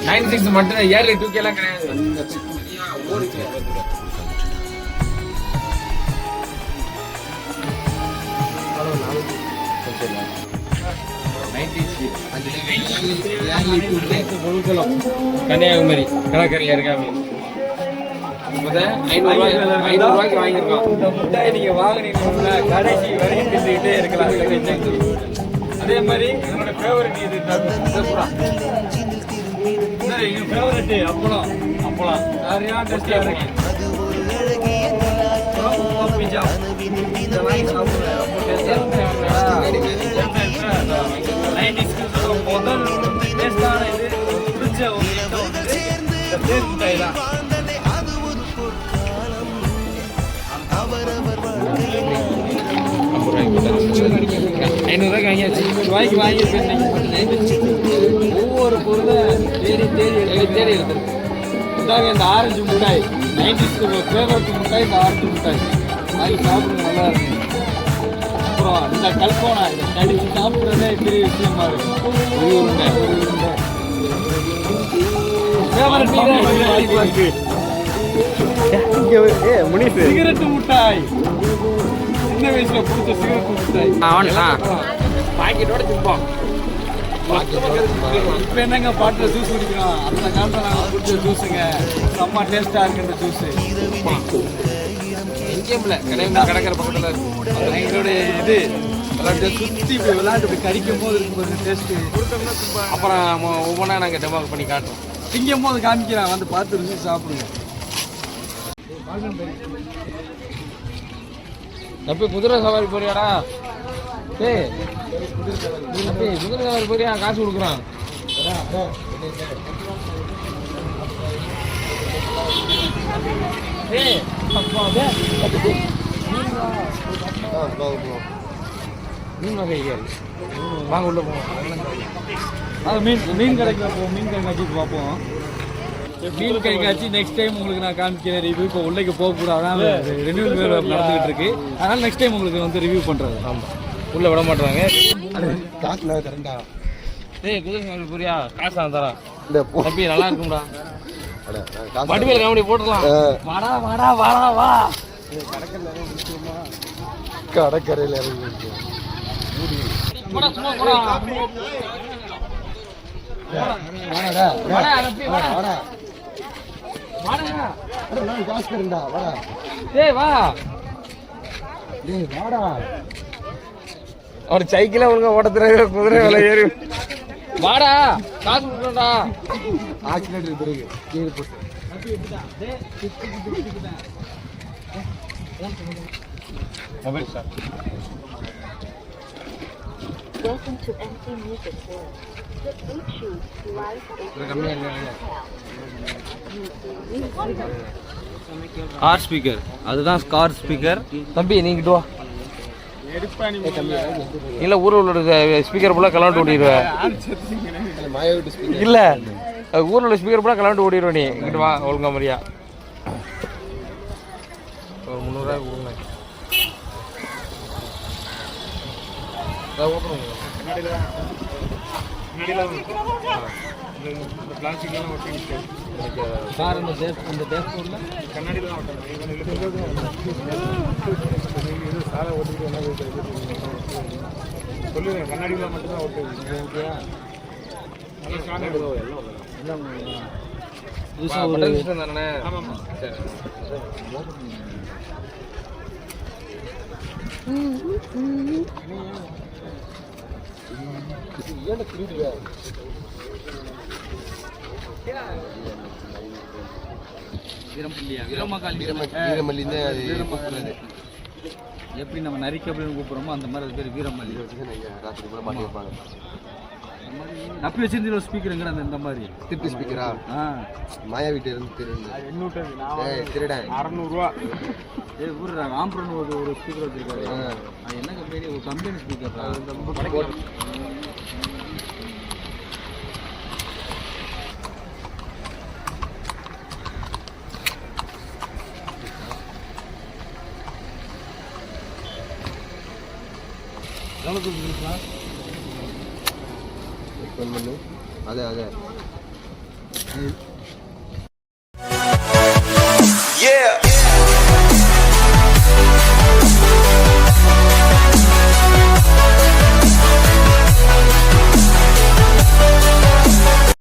96 மட்டும் yearly 2K எல்லாம் கிடையாது. கன்னியாகுமரி கடற்கரையில் இருக்காங்க. 500 ரூபாய்க்கு வாங்கியிருக்கோம். இந்த முட்டாயை நீங்க வாங்கினீங்கன்னா கடைசி வரைக்கும் தின்னுக்கிட்டே இருக்கலாம். அதே மாதிரி என்னோட ஃபேவரட் இது எங்க ஃபேவரட் அப்பளம் நிறையா டேஸ்டியா இருக்கு. பிஜா முதல் டேஸ்டான இது பிடிச்ச ஒரு தேன் முட்டாய் தான். ₹500 வாங்கியாச்சு. ரூபாய்க்கு வாங்கியிருக்கேன். ஒவ்வொரு பொருளை தேடி எடுத்துருக்கு. இதாங்க இந்த ஆரஞ்சு முட்டாய் 90s ஃபேவரட் முட்டாய். இந்த ஆரஞ்சு முட்டாய் வாங்கி சாப்பிடுங்க, நல்லா இருக்கும். அப்புறம் இந்த கல்போனா இதை கடிச்சு சாப்பிட்றதே பெரிய விஷயமா இருக்கும். சிகரெட்டு முட்டாய் சின்ன வயசுல பிடிச்ச சிகரெட்டு முட்டாய் பாக்கெட்டோட திப்போம். இப்ப என்னங்க பாட்டில் ஜூஸ் குடிக்கிறோம். அந்த காலத்துல நாங்கள் குடிச்ச ஜூஸுங்க செம்ம டேஸ்டா இருக்கு. இந்த ஜூஸ் எங்கேயும் இல்லை, கடற்கரை பக்கத்தில் எங்களோட இது சுற்றி விளையாட்டு இப்படி கடிக்கும் போது இருக்கும் டேஸ்ட்டு. அப்புறம் ஒவ்வொன்றா நாங்கள் டெமோ பண்ணி காட்டுறோம். திங்கும் போது காமிக்கிறேன், வந்து பார்த்து ருசி சாப்பிடுங்க. தப்பி குதிரை சவாரி போறியாடா? ஏய் தப்பி குதிரை சவாரி போறியா? காசு கொடுக்குறான். மீன் வகைகள் வாங்க உள்ள போவோம். அது மீன் கடைக்கு பார்ப்போம். மீன் கண்காட்சிக்கு பார்ப்போம். மீன் கண்காட்சி நெக்ஸ்ட் டைம் உங்களுக்கு நான் காமிக்கிறேன் ரிவ்யூ. இப்போ உள்ளே போகக்கூடாது, ரிவ்யூ நடந்துகிட்டு இருக்கு. அதனால நெக்ஸ்ட் டைம் உங்களுக்கு வந்து ரிவ்யூ பண்றது. ஆமாம், உள்ள விட மாட்டாங்க. ஏய் குதிரை புரியா? காசு தரேன். தம்பி நல்லா இருக்கும்டா. வடிவேல் காமெடி போட்டுக்கலாம். வாடா வாடா வாடா வா. கடற்கரையில் இறங்கி அவர் சைக்கிள ஒழுங்கா ஓட்டத்துல குதிரை வேலை ஏறி வாடா காசு கொடுக்கணும்டா. ஆக்சிலேட்டர் பிறகு கீழே போட்டு mobile sir. Welcome to MC Music World. The Bluetooth device is car speaker. அதுதான் கார் ஸ்பீக்கர். தம்பி நீங்கிட்டு வா. இல்ல ஊர்ல உள்ள ஸ்பீக்கர் ஃபுல்லா கலந்து ஓடிடுவேன். இல்ல ஊர்ல உள்ள ஸ்பீக்கர் ஃபுல்லா கலந்து ஓடிடுவேன். நீ இங்கிட்டு வா ஒழுங்கா மாதிரியா. ஒரு 300 ரூபாய் கொடுங்க. கண்ணாடியில் மட்டும்தான் தானே. எப்படி நம்ம நரிக்கு அப்படின்னு கூப்பிடுறோமோ அந்த மாதிரி அது பேர் வீரமல்லி. நப்பி வச்சிருந்த ஸ்பீக்கருங்கிற அந்த இந்த மாதிரி திருப்பி ஸ்பீக்கரா? மாயா வீட்டு இருந்து திருடன் 600 ரூபா. ஊர் ஆம்பரன் ஒரு ஸ்பீக்கர் வச்சிருக்காரு. என்ன கம்பெனி? ஒரு கம்பெனி ஸ்பீக்கர். அதே Yeah.